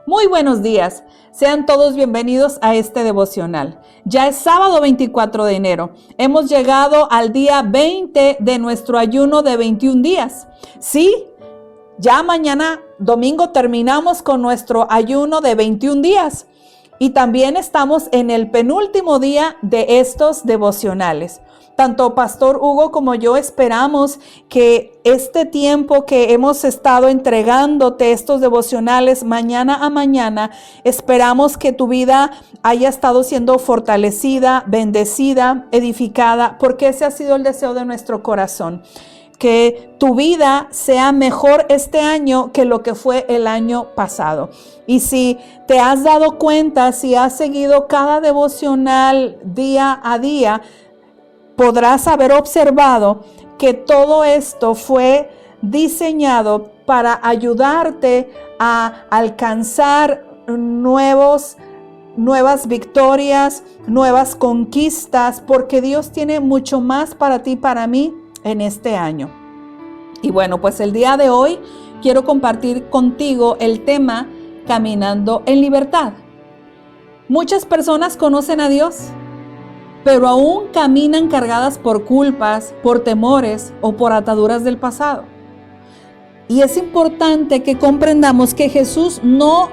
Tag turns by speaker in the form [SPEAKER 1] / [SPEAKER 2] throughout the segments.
[SPEAKER 1] Muy buenos días, sean todos bienvenidos a este devocional. Ya es sábado 24 de enero, hemos llegado al día 20 de nuestro ayuno de 21 días. Sí, ya mañana domingo terminamos con nuestro ayuno de 21 días y también estamos en el penúltimo día de estos devocionales. Tanto Pastor Hugo como yo esperamos que este tiempo que hemos estado entregándote estos devocionales mañana a mañana, esperamos que tu vida haya estado siendo fortalecida, bendecida, edificada, porque ese ha sido el deseo de nuestro corazón. Que tu vida sea mejor este año que lo que fue el año pasado. Y si te has dado cuenta, si has seguido cada devocional día a día, podrás haber observado que todo esto fue diseñado para ayudarte a alcanzar nuevas victorias, nuevas conquistas, porque Dios tiene mucho más para ti y para mí en este año. Y bueno, pues el día de hoy quiero compartir contigo el tema Caminando en Libertad. Muchas personas conocen a Dios, pero aún caminan cargadas por culpas, por temores o por ataduras del pasado. Y es importante que comprendamos que Jesús no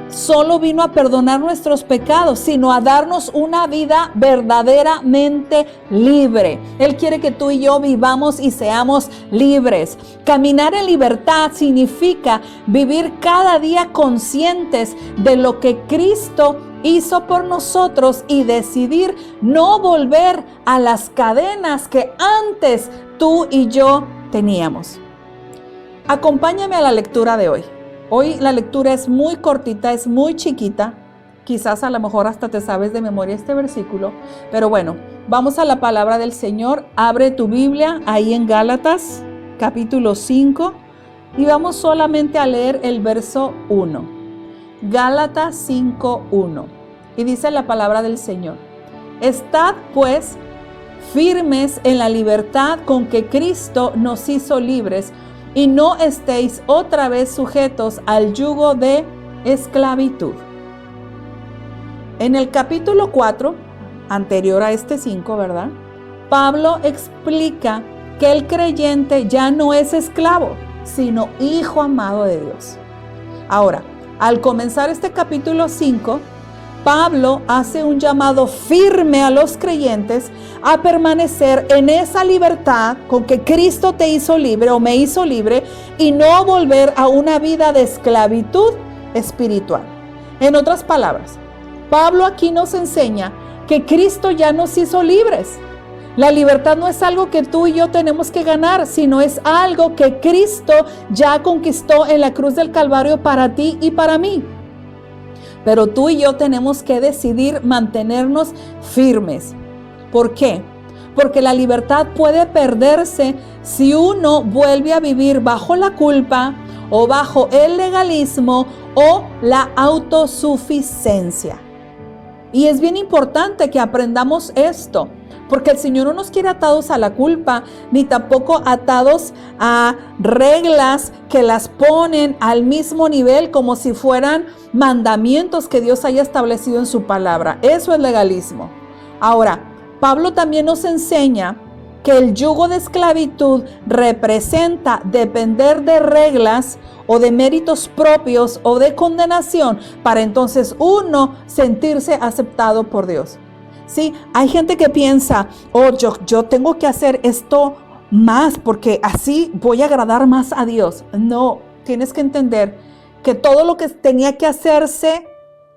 [SPEAKER 1] solo vino a perdonar nuestros pecados, sino a darnos una vida verdaderamente libre. Él quiere que tú y yo vivamos y seamos libres. Caminar en libertad significa vivir cada día conscientes de lo que Cristo hizo por nosotros y decidir no volver a las cadenas que antes tú y yo teníamos. Acompáñame a la lectura de hoy. Hoy la lectura es muy cortita, es muy chiquita. Quizás a lo mejor hasta te sabes de memoria este versículo. Pero bueno, vamos a la palabra del Señor. Abre tu Biblia ahí en Gálatas, capítulo 5. Y vamos solamente a leer el verso 1. Gálatas 5:1. Y dice la palabra del Señor: Estad pues firmes en la libertad con que Cristo nos hizo libres, y no estéis otra vez sujetos al yugo de esclavitud. En el capítulo 4, anterior a este 5, ¿verdad? Pablo explica que el creyente ya no es esclavo, sino hijo amado de Dios. Ahora, al comenzar este capítulo 5, Pablo hace un llamado firme a los creyentes a permanecer en esa libertad con que Cristo te hizo libre o me hizo libre y no volver a una vida de esclavitud espiritual. En otras palabras, Pablo aquí nos enseña que Cristo ya nos hizo libres. La libertad no es algo que tú y yo tenemos que ganar, sino es algo que Cristo ya conquistó en la cruz del Calvario para ti y para mí. Pero tú y yo tenemos que decidir mantenernos firmes. ¿Por qué? Porque la libertad puede perderse si uno vuelve a vivir bajo la culpa o bajo el legalismo o la autosuficiencia. Y es bien importante que aprendamos esto, porque el Señor no nos quiere atados a la culpa, ni tampoco atados a reglas que las ponen al mismo nivel como si fueran mandamientos que Dios haya establecido en su palabra. Eso es legalismo. Ahora, Pablo también nos enseña que el yugo de esclavitud representa depender de reglas o de méritos propios o de condenación para entonces uno sentirse aceptado por Dios. Sí, hay gente que piensa, yo tengo que hacer esto más porque así voy a agradar más a Dios. No, tienes que entender que todo lo que tenía que hacerse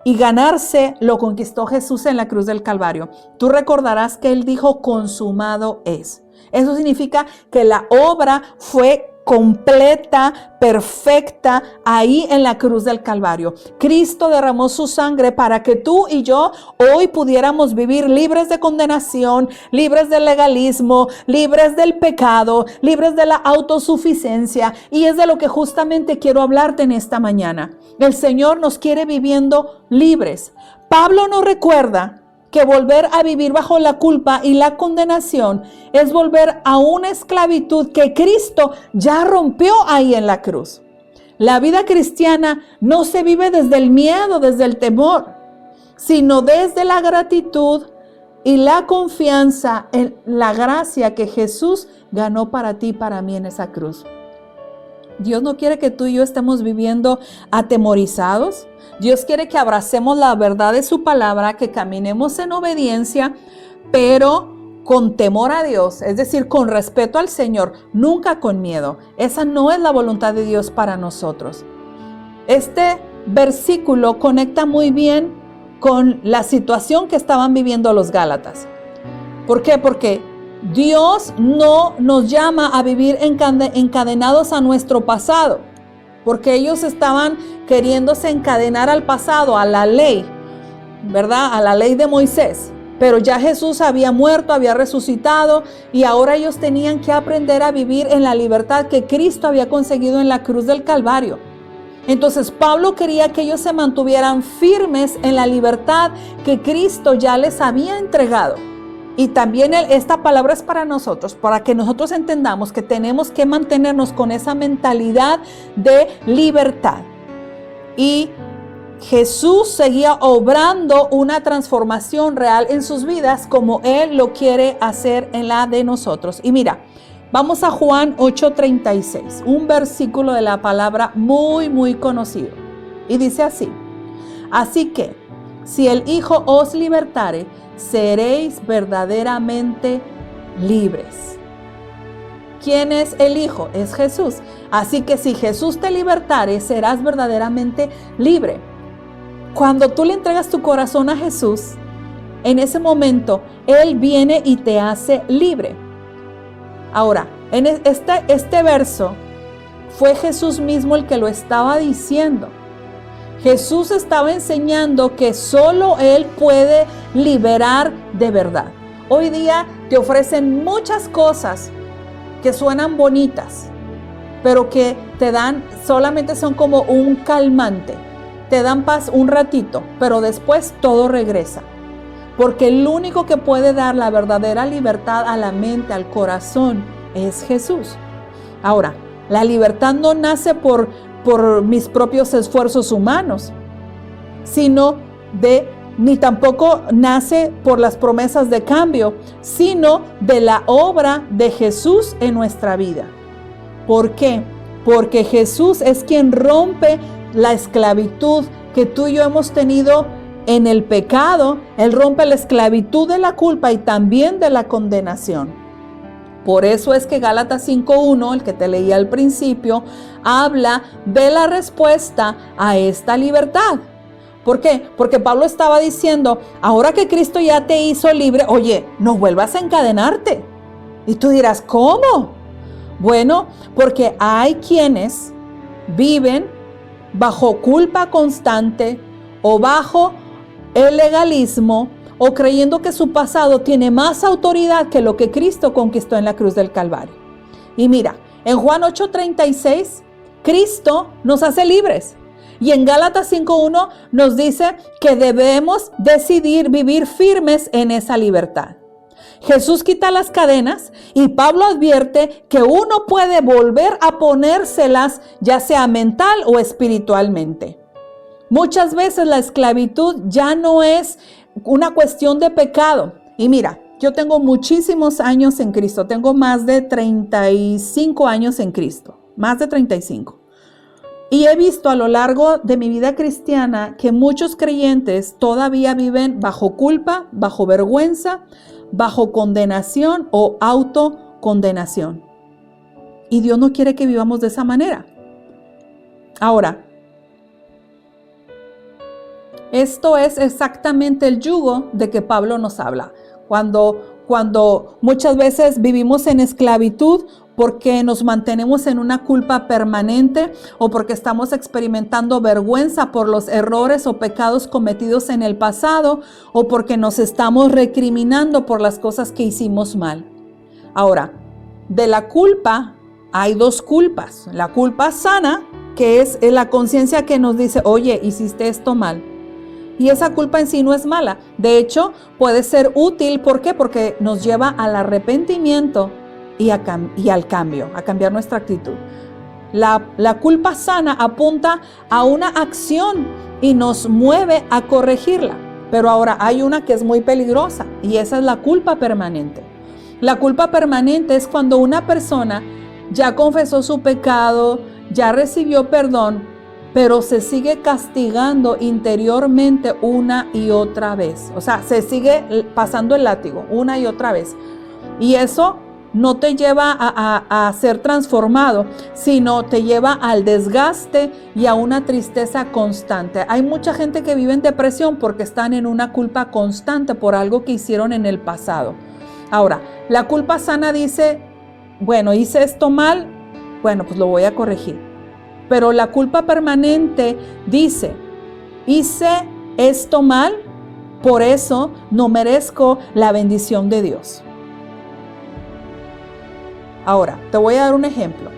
[SPEAKER 1] y ganarse lo conquistó Jesús en la cruz del Calvario. Tú recordarás que Él dijo, consumado es. Eso significa que la obra fue completa, perfecta, ahí en la cruz del Calvario. Cristo derramó su sangre para que tú y yo hoy pudiéramos vivir libres de condenación, libres del legalismo, libres del pecado, libres de la autosuficiencia. Y es de lo que justamente quiero hablarte en esta mañana. El Señor nos quiere viviendo libres. Pablo nos recuerda que volver a vivir bajo la culpa y la condenación es volver a una esclavitud que Cristo ya rompió ahí en la cruz. La vida cristiana no se vive desde el miedo, desde el temor, sino desde la gratitud y la confianza en la gracia que Jesús ganó para ti y para mí en esa cruz. Dios no quiere que tú y yo estemos viviendo atemorizados. Dios quiere que abracemos la verdad de su palabra, que caminemos en obediencia, pero con temor a Dios, es decir, con respeto al Señor, nunca con miedo. Esa no es la voluntad de Dios para nosotros. Este versículo conecta muy bien con la situación que estaban viviendo los Gálatas. ¿Por qué? Porque Dios no nos llama a vivir encadenados a nuestro pasado, porque ellos estaban queriéndose encadenar al pasado, a la ley, ¿verdad? A la ley de Moisés. Pero ya Jesús había muerto, había resucitado, y ahora ellos tenían que aprender a vivir en la libertad que Cristo había conseguido en la cruz del Calvario. Entonces Pablo quería que ellos se mantuvieran firmes en la libertad que Cristo ya les había entregado. Y también esta palabra es para nosotros, para que nosotros entendamos que tenemos que mantenernos con esa mentalidad de libertad. Y Jesús seguía obrando una transformación real en sus vidas como Él lo quiere hacer en la de nosotros. Y mira, vamos a Juan 8:36, un versículo de la palabra muy conocido. Y dice así: así que, si el Hijo os libertare, seréis verdaderamente libres. ¿Quién es el Hijo? Es Jesús. Así que si Jesús te libertare, serás verdaderamente libre. Cuando tú le entregas tu corazón a Jesús, en ese momento Él viene y te hace libre. Ahora, en este verso fue Jesús mismo el que lo estaba diciendo. Jesús estaba enseñando que solo Él puede liberar de verdad. Hoy día te ofrecen muchas cosas que suenan bonitas, pero que te dan, solamente son como un calmante. Te dan paz un ratito, pero después todo regresa. Porque el único que puede dar la verdadera libertad a la mente, al corazón, es Jesús. Ahora, la libertad no nace por mis propios esfuerzos humanos, ni tampoco nace por las promesas de cambio, sino de la obra de Jesús en nuestra vida. ¿Por qué? Porque Jesús es quien rompe la esclavitud que tú y yo hemos tenido en el pecado. Él rompe la esclavitud de la culpa y también de la condenación. Por eso es que Gálatas 5:1, el que te leí al principio, habla de la respuesta a esta libertad. ¿Por qué? Porque Pablo estaba diciendo, ahora que Cristo ya te hizo libre, oye, no vuelvas a encadenarte. Y tú dirás, ¿cómo? Bueno, porque hay quienes viven bajo culpa constante o bajo el legalismo, o creyendo que su pasado tiene más autoridad que lo que Cristo conquistó en la cruz del Calvario. Y mira, en Juan 8:36, Cristo nos hace libres. Y en Gálatas 5:1 nos dice que debemos decidir vivir firmes en esa libertad. Jesús quita las cadenas y Pablo advierte que uno puede volver a ponérselas, ya sea mental o espiritualmente. Muchas veces la esclavitud ya no es una cuestión de pecado. Y mira, yo tengo muchísimos años en Cristo. Tengo más de 35 años en Cristo. Más de 35. Y he visto a lo largo de mi vida cristiana que muchos creyentes todavía viven bajo culpa, bajo vergüenza, bajo condenación o autocondenación. Y Dios no quiere que vivamos de esa manera. Ahora, esto es exactamente el yugo de que Pablo nos habla. Cuando muchas veces vivimos en esclavitud porque nos mantenemos en una culpa permanente o porque estamos experimentando vergüenza por los errores o pecados cometidos en el pasado o porque nos estamos recriminando por las cosas que hicimos mal. Ahora, de la culpa hay dos culpas. La culpa sana, que es la conciencia que nos dice, oye, hiciste esto mal. Y esa culpa en sí no es mala. De hecho, puede ser útil. ¿Por qué? Porque nos lleva al arrepentimiento y al cambio, a cambiar nuestra actitud. La culpa sana apunta a una acción y nos mueve a corregirla. Pero ahora hay una que es muy peligrosa y esa es la culpa permanente. La culpa permanente es cuando una persona ya confesó su pecado, ya recibió perdón, pero se sigue castigando interiormente una y otra vez. O sea, se sigue pasando el látigo una y otra vez. Y eso no te lleva a ser transformado, sino te lleva al desgaste y a una tristeza constante. Hay mucha gente que vive en depresión porque están en una culpa constante por algo que hicieron en el pasado. Ahora, la culpa sana dice, bueno, hice esto mal, bueno, pues lo voy a corregir. Pero la culpa permanente dice, hice esto mal, por eso no merezco la bendición de Dios. Ahora, te voy a dar un ejemplo.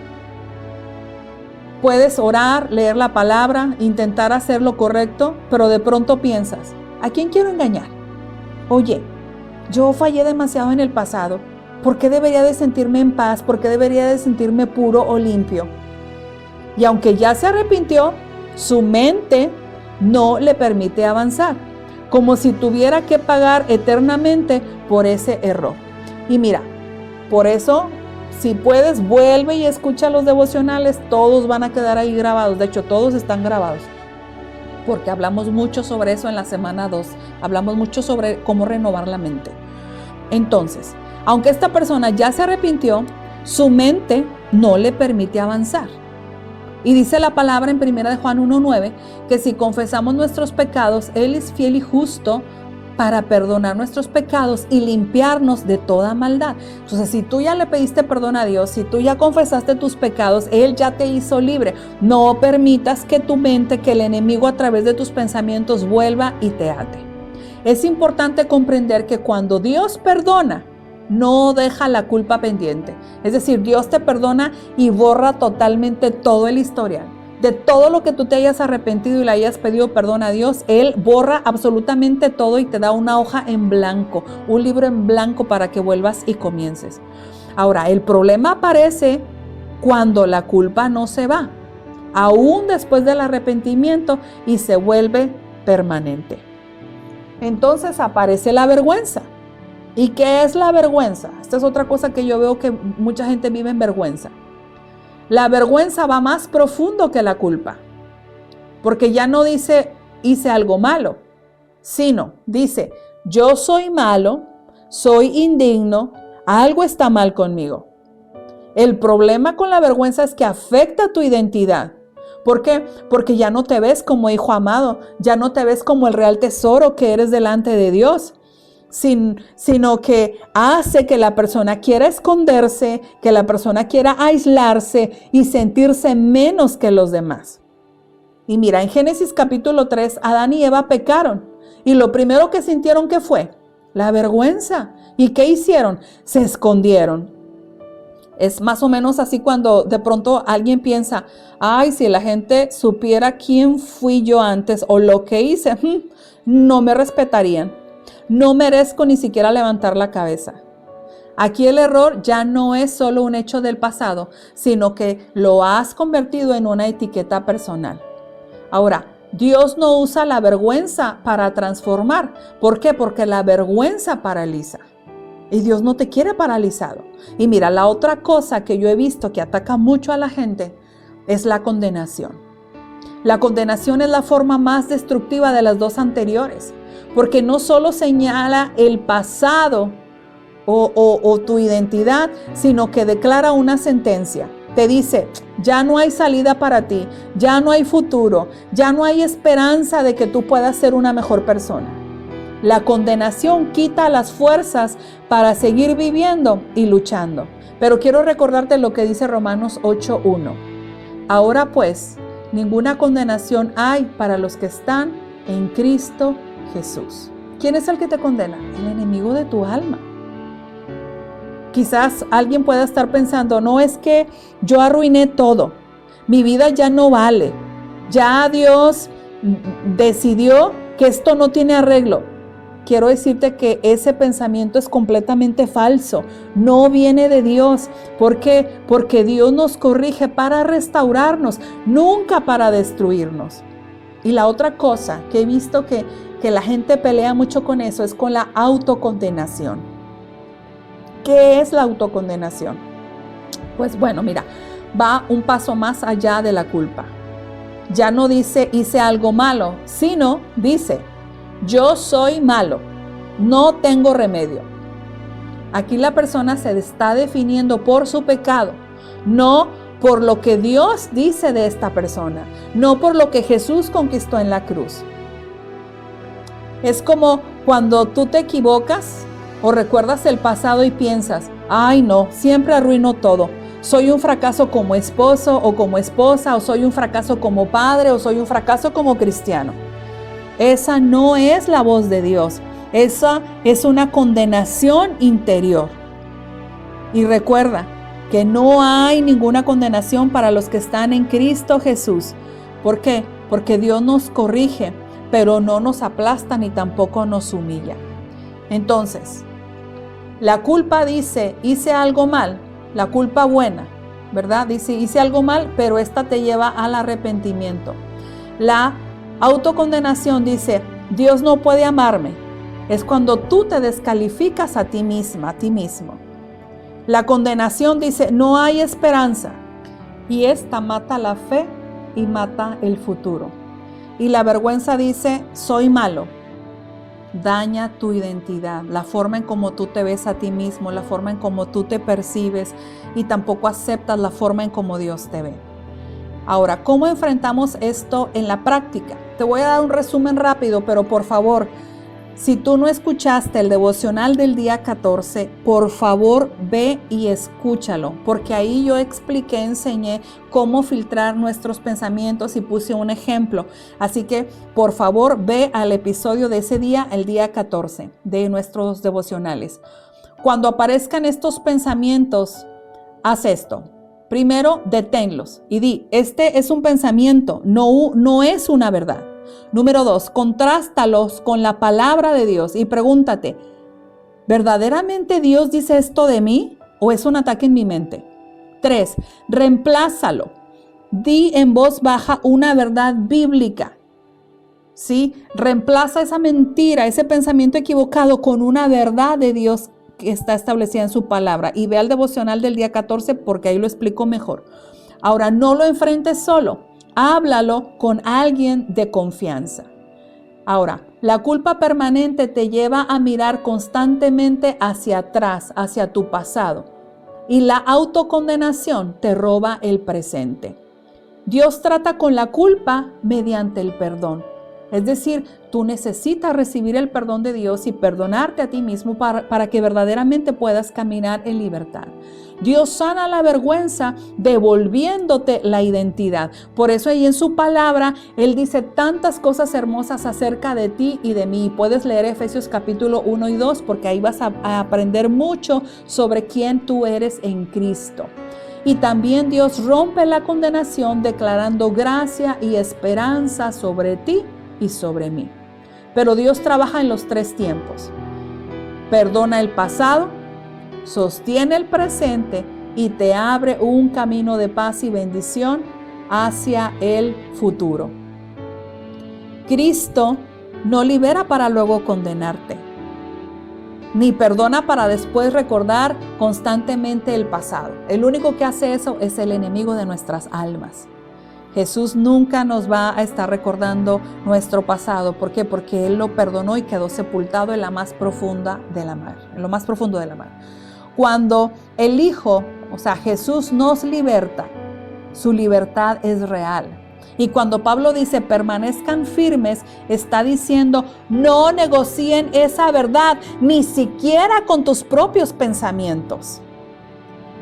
[SPEAKER 1] Puedes orar, leer la palabra, intentar hacer lo correcto, pero de pronto piensas, ¿a quién quiero engañar? Oye, yo fallé demasiado en el pasado. ¿Por qué debería de sentirme en paz? ¿Por qué debería de sentirme puro o limpio? Y aunque ya se arrepintió, su mente no le permite avanzar, como si tuviera que pagar eternamente por ese error. Y mira, por eso, si puedes, vuelve y escucha los devocionales, todos van a quedar ahí grabados. De hecho, todos están grabados, porque hablamos mucho sobre eso en la semana 2. Hablamos mucho sobre cómo renovar la mente. Entonces, aunque esta persona ya se arrepintió, su mente no le permite avanzar. Y dice la palabra en 1 Juan 1:9 que si confesamos nuestros pecados, Él es fiel y justo para perdonar nuestros pecados y limpiarnos de toda maldad. Entonces, si tú ya le pediste perdón a Dios, si tú ya confesaste tus pecados, Él ya te hizo libre. No permitas que tu mente, que el enemigo a través de tus pensamientos vuelva y te ate. Es importante comprender que cuando Dios perdona, no deja la culpa pendiente. Es decir, Dios te perdona y borra totalmente todo el historial. De todo lo que tú te hayas arrepentido y le hayas pedido perdón a Dios, Él borra absolutamente todo y te da una hoja en blanco, un libro en blanco para que vuelvas y comiences. Ahora, el problema aparece cuando la culpa no se va, aún después del arrepentimiento, y se vuelve permanente. Entonces aparece la vergüenza. ¿Y qué es la vergüenza? Esta es otra cosa que yo veo que mucha gente vive en vergüenza. La vergüenza va más profundo que la culpa, porque ya no dice hice algo malo, sino dice yo soy malo, soy indigno, algo está mal conmigo. El problema con la vergüenza es que afecta tu identidad. ¿Por qué? Porque ya no te ves como hijo amado, ya no te ves como el real tesoro que eres delante de Dios. Sino que hace que la persona quiera esconderse, que la persona quiera aislarse y sentirse menos que los demás. Y mira, en Génesis capítulo 3, Adán y Eva pecaron. Y lo primero que sintieron, ¿qué fue? La vergüenza. ¿Y qué hicieron? Se escondieron. Es más o menos así cuando de pronto alguien piensa, ay, si la gente supiera quién fui yo antes o lo que hice, no me respetarían. No merezco ni siquiera levantar la cabeza. Aquí el error ya no es solo un hecho del pasado, sino que lo has convertido en una etiqueta personal. Ahora, Dios no usa la vergüenza para transformar. ¿Por qué? Porque la vergüenza paraliza. Y Dios no te quiere paralizado. Y mira, la otra cosa que yo he visto que ataca mucho a la gente es la condenación. La condenación es la forma más destructiva de las dos anteriores. Porque no solo señala el pasado o tu identidad, sino que declara una sentencia. Te dice, ya no hay salida para ti, ya no hay futuro, ya no hay esperanza de que tú puedas ser una mejor persona. La condenación quita las fuerzas para seguir viviendo y luchando. Pero quiero recordarte lo que dice Romanos 8:1. Ahora pues, ninguna condenación hay para los que están en Cristo Jesús. ¿Quién es el que te condena? El enemigo de tu alma. Quizás alguien pueda estar pensando, no, es que yo arruiné todo, mi vida ya no vale, ya Dios decidió que esto no tiene arreglo. quiero decirte que ese pensamiento es completamente falso. No viene de Dios. ¿Por qué? Porque Dios nos corrige para restaurarnos, nunca para destruirnos. Y la otra cosa que he visto que la gente pelea mucho con eso es con la autocondenación. ¿Qué es la autocondenación? Pues bueno, mira, va un paso más allá de la culpa. Ya no dice hice algo malo, sino dice yo soy malo, no tengo remedio. Aquí la persona se está definiendo por su pecado, no por lo que Dios dice de esta persona, no por lo que Jesús conquistó en la cruz. Es como cuando tú te equivocas o recuerdas el pasado y piensas, ay no, siempre arruino todo. Soy un fracaso como esposo o como esposa, o soy un fracaso como padre, o soy un fracaso como cristiano. Esa no es la voz de Dios. Esa es una condenación interior. Y recuerda que no hay ninguna condenación para los que están en Cristo Jesús. ¿Por qué? Porque Dios nos corrige, pero no nos aplasta ni tampoco nos humilla. Entonces, la culpa dice, hice algo mal. La culpa buena, ¿verdad? Dice, hice algo mal, pero esta te lleva al arrepentimiento. La autocondenación dice, Dios no puede amarme. Es cuando tú te descalificas a ti misma, a ti mismo. La condenación dice, no hay esperanza. Y esta mata la fe y mata el futuro. Y la vergüenza dice, soy malo. Daña tu identidad, la forma en cómo tú te ves a ti mismo, la forma en cómo tú te percibes y tampoco aceptas la forma en cómo Dios te ve. Ahora, ¿cómo enfrentamos esto en la práctica? Te voy a dar un resumen rápido, pero por favor, si tú no escuchaste el devocional del día 14, por favor ve y escúchalo, porque ahí yo expliqué, enseñé cómo filtrar nuestros pensamientos y puse un ejemplo. Así que por favor ve al episodio de ese día, el día 14 de nuestros devocionales. Cuando aparezcan estos pensamientos, haz esto. Primero, deténlos y di, este es un pensamiento, no es una verdad. Número 2, contrástalos con la palabra de Dios y pregúntate, ¿verdaderamente Dios dice esto de mí o es un ataque en mi mente? 3, reemplázalo. Di en voz baja una verdad bíblica. ¿Sí? Reemplaza esa mentira, ese pensamiento equivocado con una verdad de Dios que está establecida en su palabra. Y ve al devocional del día 14 porque ahí lo explico mejor. Ahora, no lo enfrentes solo. Háblalo con alguien de confianza. Ahora, la culpa permanente te lleva a mirar constantemente hacia atrás, hacia tu pasado. Y la autocondenación te roba el presente. Dios trata con la culpa mediante el perdón. Es decir, tú necesitas recibir el perdón de Dios y perdonarte a ti mismo para que verdaderamente puedas caminar en libertad. Dios sana la vergüenza devolviéndote la identidad. Por eso ahí en su palabra, Él dice tantas cosas hermosas acerca de ti y de mí. Puedes leer Efesios capítulo 1 y 2 porque ahí vas a aprender mucho sobre quién tú eres en Cristo. Y también Dios rompe la condenación declarando gracia y esperanza sobre ti y sobre mí. Pero Dios trabaja en los 3 tiempos. Perdona el pasado, sostiene el presente y te abre un camino de paz y bendición hacia el futuro. Cristo no libera para luego condenarte, ni perdona para después recordar constantemente el pasado. El único que hace eso es el enemigo de nuestras almas. Jesús nunca nos va a estar recordando nuestro pasado. ¿Por qué? Porque Él lo perdonó y quedó sepultado en la más profunda de la mar, en lo más profundo de la mar. Cuando el Hijo, o sea, Jesús nos liberta, su libertad es real. Y cuando Pablo dice permanezcan firmes, está diciendo no negocien esa verdad, ni siquiera con tus propios pensamientos.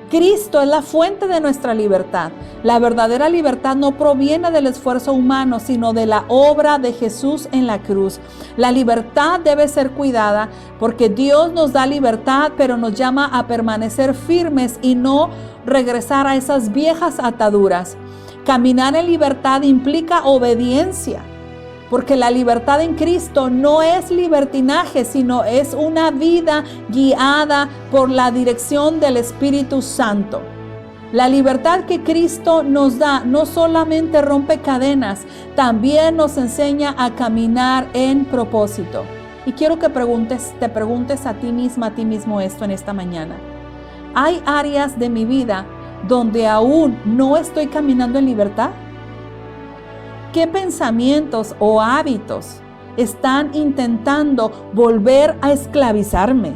[SPEAKER 1] Cristo es la fuente de nuestra libertad. La verdadera libertad no proviene del esfuerzo humano, sino de la obra de Jesús en la cruz. La libertad debe ser cuidada porque Dios nos da libertad, pero nos llama a permanecer firmes y no regresar a esas viejas ataduras. Caminar en libertad implica obediencia. Porque la libertad en Cristo no es libertinaje, sino es una vida guiada por la dirección del Espíritu Santo. La libertad que Cristo nos da no solamente rompe cadenas, también nos enseña a caminar en propósito. Y quiero que te preguntes a ti misma, a ti mismo esto en esta mañana. ¿Hay áreas de mi vida donde aún no estoy caminando en libertad? ¿Qué pensamientos o hábitos están intentando volver a esclavizarme?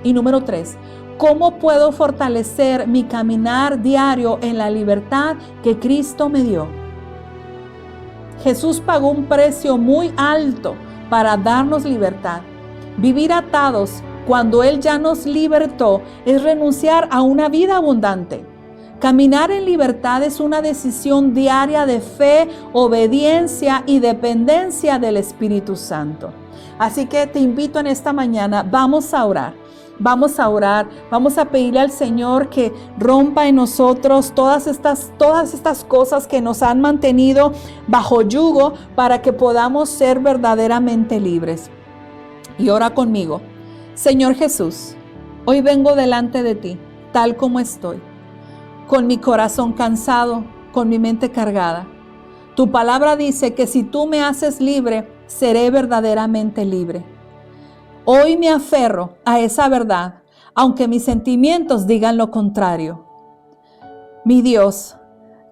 [SPEAKER 1] Y número 3, ¿cómo puedo fortalecer mi caminar diario en la libertad que Cristo me dio? Jesús pagó un precio muy alto para darnos libertad. Vivir atados cuando Él ya nos libertó es renunciar a una vida abundante. Caminar en libertad es una decisión diaria de fe, obediencia y dependencia del Espíritu Santo. Así que te invito en esta mañana, vamos a orar. Vamos a orar, vamos a pedirle al Señor que rompa en nosotros todas estas cosas que nos han mantenido bajo yugo para que podamos ser verdaderamente libres. Y ora conmigo. Señor Jesús, hoy vengo delante de ti, tal como estoy, con mi corazón cansado, con mi mente cargada. Tu palabra dice que si tú me haces libre, seré verdaderamente libre. Hoy me aferro a esa verdad, aunque mis sentimientos digan lo contrario. Mi Dios,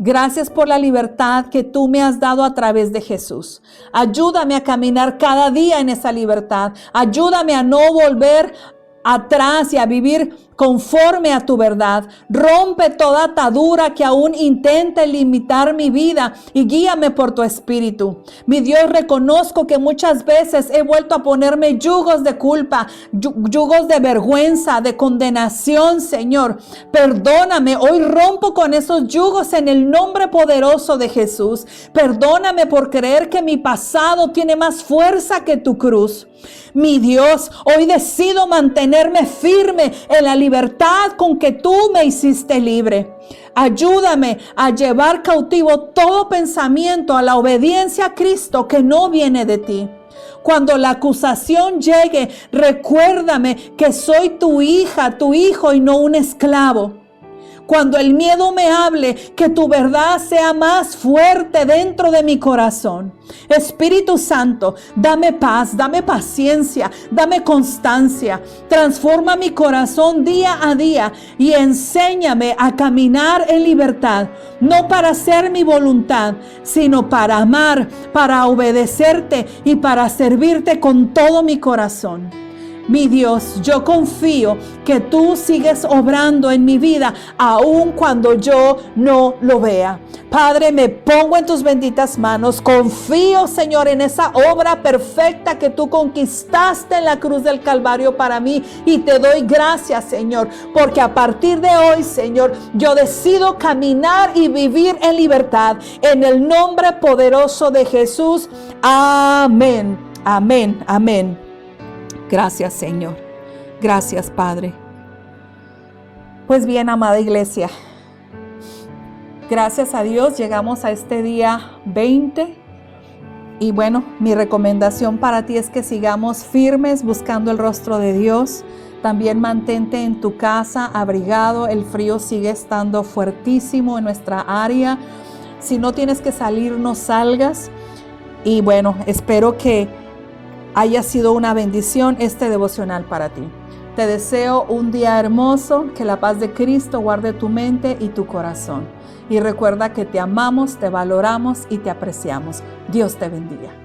[SPEAKER 1] gracias por la libertad que tú me has dado a través de Jesús. Ayúdame a caminar cada día en esa libertad. Ayúdame a no volver atrás y a vivir conforme a tu verdad. Rompe toda atadura que aún intente limitar mi vida y guíame por tu espíritu. Mi Dios, reconozco que muchas veces he vuelto a ponerme yugos de culpa, yugos de vergüenza, de condenación, Señor. Perdóname, hoy rompo con esos yugos en el nombre poderoso de Jesús. Perdóname por creer que mi pasado tiene más fuerza que tu cruz. Mi Dios, hoy decido mantenerme firme en la libertad con que tú me hiciste libre. Ayúdame a llevar cautivo todo pensamiento a la obediencia a Cristo que no viene de ti. Cuando la acusación llegue, recuérdame que soy tu hija, tu hijo y no un esclavo. Cuando el miedo me hable, que tu verdad sea más fuerte dentro de mi corazón. Espíritu Santo, dame paz, dame paciencia, dame constancia. Transforma mi corazón día a día y enséñame a caminar en libertad. No para hacer mi voluntad, sino para amar, para obedecerte y para servirte con todo mi corazón. Mi Dios, yo confío que tú sigues obrando en mi vida, aun cuando yo no lo vea. Padre, me pongo en tus benditas manos. Confío, Señor, en esa obra perfecta que tú conquistaste en la cruz del Calvario para mí. Y te doy gracias, Señor, porque a partir de hoy, Señor, yo decido caminar y vivir en libertad. En el nombre poderoso de Jesús. Amén, amén, amén. Gracias, Señor. Gracias, Padre. Pues bien, amada iglesia, gracias a Dios llegamos a este día 20. Y bueno, mi recomendación para ti es que sigamos firmes buscando el rostro de Dios. También mantente en tu casa abrigado. El frío sigue estando fuertísimo en nuestra área. Si no tienes que salir, no salgas. Y bueno, espero que haya sido una bendición este devocional para ti. Te deseo un día hermoso, que la paz de Cristo guarde tu mente y tu corazón. Y recuerda que te amamos, te valoramos y te apreciamos. Dios te bendiga.